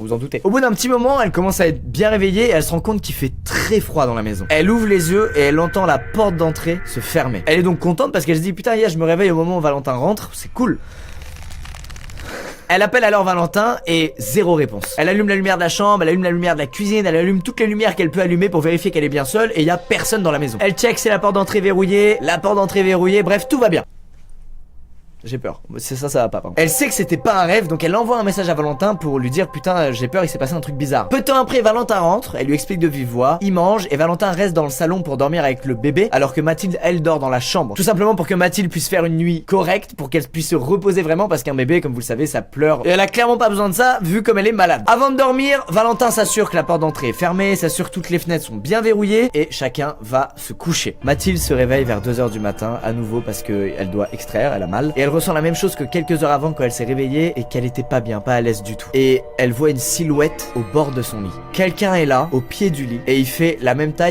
vous en doutez. Au bout d'un petit moment, elle commence à être bien réveillée et elle se rend compte qu'il fait très froid dans la maison. Elle ouvre les yeux et elle entend la porte d'entrée se fermer. Elle est donc contente parce qu'elle se dit putain, je me réveille au moment où Valentin rentre, c'est cool. Elle appelle alors Valentin et zéro réponse. Elle allume la lumière de la chambre, elle allume la lumière de la cuisine, elle allume toutes les lumières qu'elle peut allumer pour vérifier qu'elle est bien seule et il y a personne dans la maison. Elle check si la porte d'entrée verrouillée, bref tout va bien. J'ai peur, c'est ça va pas pardon. Elle sait que c'était pas un rêve, donc elle envoie un message à Valentin pour lui dire putain j'ai peur, il s'est passé un truc bizarre. Peu de temps après, Valentin rentre, elle lui explique de vive voix, il mange et Valentin reste dans le salon pour dormir avec le bébé alors que Mathilde elle dort dans la chambre. Tout simplement pour que Mathilde puisse faire une nuit correcte, pour qu'elle puisse se reposer vraiment parce qu'un bébé comme vous le savez ça pleure et elle a clairement pas besoin de ça vu comme elle est malade. Avant de dormir, Valentin s'assure que la porte d'entrée est fermée, s'assure que toutes les fenêtres sont bien verrouillées et chacun va se coucher. Mathilde se réveille vers 2 h du matin à nouveau parce qu'elle doit extraire, elle a mal et elle ressent la même chose que quelques heures avant quand elle s'est réveillée et qu'elle était pas bien, pas à l'aise du tout. Et elle voit une silhouette au bord de son lit. Quelqu'un est là, au pied du lit, et il fait la même taille